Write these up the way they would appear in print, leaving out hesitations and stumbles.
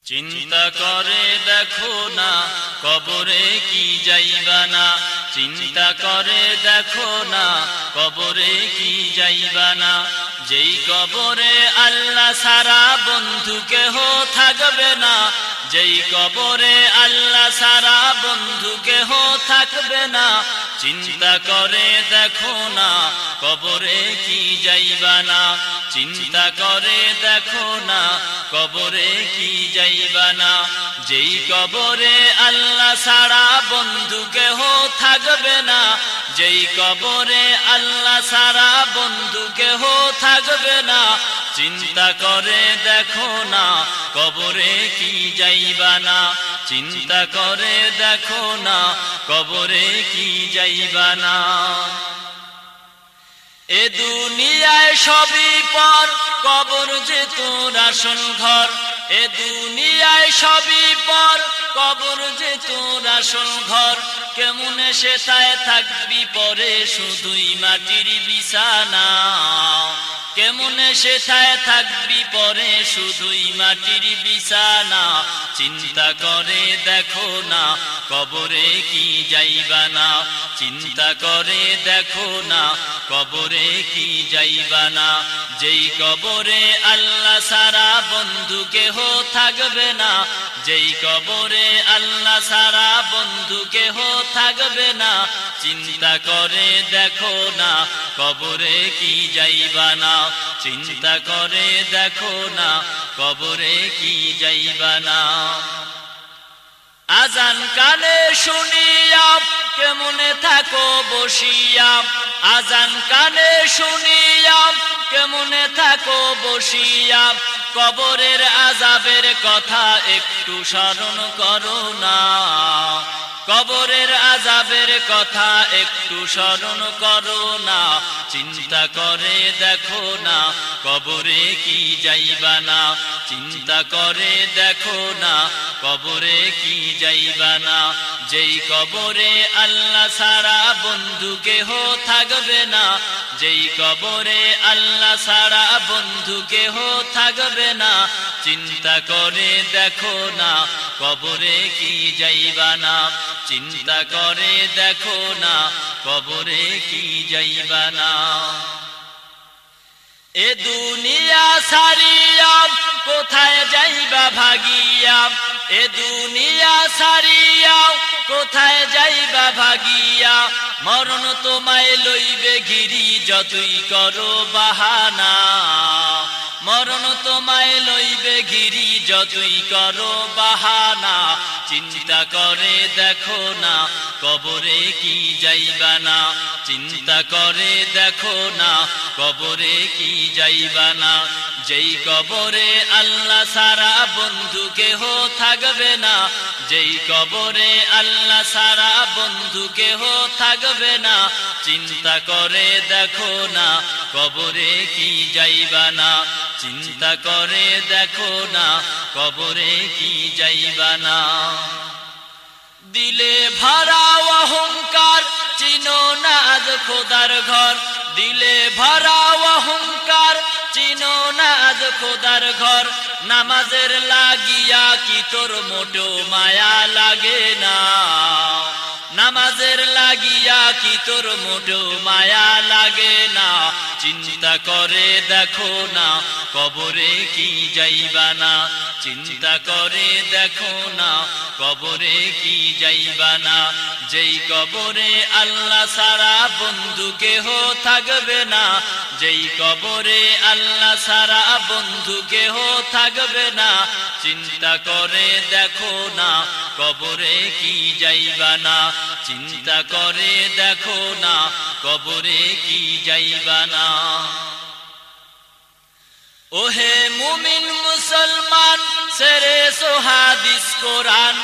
চিন্তা করে দেখো না কবরে কি যাইবা না, চিন্তা করে দেখো না কবরে কি যাইবা না। যেই কবরে আল্লাহ সারা বন্ধু কেহ থাকবে না, যেই কবরে আল্লাহ সারা বন্ধু কেহ থাকবে না। চিন্তা করে দেখো না কবরে কি যাইবা না, চিন্তা করে দেখো না কবরে কি যাইবা না। যেই কবরে আল্লাহ সারা বন্ধু কেহ থাকবে না, যেই কবরে আল্লাহ সারা বন্ধু কেহ থাকবে না। চিন্তা করে দেখো না কবরে কি যাইবা না, চিন্তা করে দেখো না কবরে কি যাইবা না। এ দুনিয়ায় সবই পর, কবর যে তোর আসল ঘর। এ দুনিয়ায় সবই পর, কবর যে তোর আসল ঘর। কেমনে সেটায় থাকবি পরে শুধুই মাটির বিছানা, কেমনে সেটায় থাকবি পরে শুধুই মাটির বিছানা। চিন্তা করে দেখো না কবরে কি যাইবা না, চিন্তা করে দেখো না কবরে কি যাইবা না। যেই কবরে আল্লাহ সারা বন্ধু কেহ থাকবে না, যেই কবরে আল্লাহ সারা বন্ধু কেহ থাকবে না। চিন্তা করে দেখো না কবরে কি যাইবা না, চিন্তা করে দেখো না কবরে কি যাইবা না। আজান কানে শুনিয়া কেমনে থাকো বসিয়া, আজান কানে শুনিয়া কেমনে থাকো বসিয়া। কবরের আযাবের কথা একটু স্মরণ করো না, কবরের আযাবের কথা একটু স্মরণ করো না। চিন্তা করে দেখো না কবরে কি যাইবা না, চিন্তা করে দেখো না কবরে কি যাইবা না। যেই কবরে আল্লাহ সারা বন্ধু কেহ থাকবে না, যেই কবরে আল্লাহ সারা বন্ধু কেহ থাকবে না। চিন্তা করে দেখো না কবরে কি যাইবা না, চিন্তা করে দেখো না কবরে কি যাইবা না। এ দুনিয়া সারিয়া কোথায় যাইবা ভাগিয়া, এ দুনিয়া সারিয়া কোথায় যাইবা ভাগিয়া। মরণ তোমায় লইবে ঘিরি যতই করো বাহানা, মরণ তোমায় লইবে ঘিরি যতই করো বাহানা। চিন্তা করে দেখো না কবরে কি যাইবা না, চিন্তা করে দেখো না কবরে কি যাইবা না। যেই কবরে আল্লাহ সারা বন্ধু কেহ থাকবে না, যেই কবরে আল্লাহ সারা বন্ধু কেহ থাকবে না। চিন্তা করে দেখো না কবরে কি যাইবা না, চিন্তা করে দেখো না কবরে কি যাইবা না। দিলে ভরা অহংকার চিনো না আজ খোদার ঘর, দিলে ভরা অহংকার চিনো না আজ খোদার ঘর। নামাজের লাগিয়া কি তোর মোটেও মায়া লাগে না, নামাজের লাগিয়া কি তোর মোটেও মায়া লাগে না। চিন্তা করে দেখো না কবরে কি যাইবা না, চিন্তা করে দেখো না কবরে কি যাইবা না। যেই কবরে আল্লাহ সারা বন্ধু কেহ থাকবে না, যেই কবরে আল্লাহ সারা বন্ধু কেহ থাকবে না। চিন্তা করে দেখো না কবরে কি যাইবা না, চিন্তা করে দেখো না কবরে কি যাইবা না। ওহে মুমিন মুসলমান ছেড়ে হাদিস কোরআন,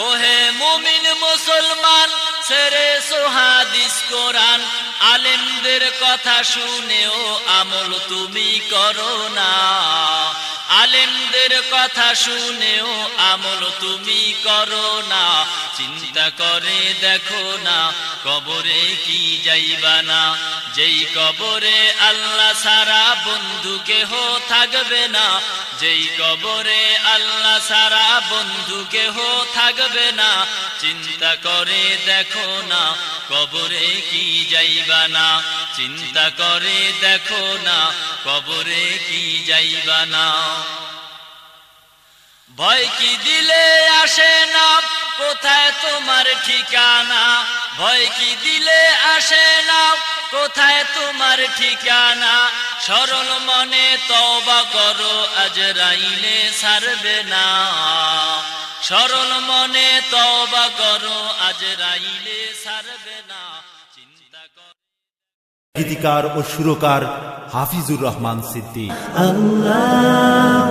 ওহে মুমিন মুসলমান ছেড়ে হাদিস কোরআন। আলেমদের কথা শুনেও আমল তুমি করো না, আলেমদের কথা শুনেও আমল তুমি করো না, চিন্তা করে দেখো না কবরে কি যাইবা না। যেই কবরে আল্লাহ ছাড়া বন্ধু কেহ থাকবে না, যেই কবরে আল্লাহ ছাড়া বন্ধু কেহ থাকবে না, চিন্তা করে দেখো না কবরে কি যাইবা না, চিন্তা করে দেখো না কবরে কি যাইবা না। ভয় কি দিলে আসে না, কোথায় তোমার ঠিকানা, ভয় কি দিলে আসে না, কোথায় তোমার ঠিকানা। সরল মনে তওবা করো, আজরাইলে ছাড়বে না, সরল মনে তওবা করো, আজরাইলে ছাড়বে না, চিন্তা করো। গীতিকার ও সুরকার হাফিজুর রহমান সিদ্দিক। আল্লাহ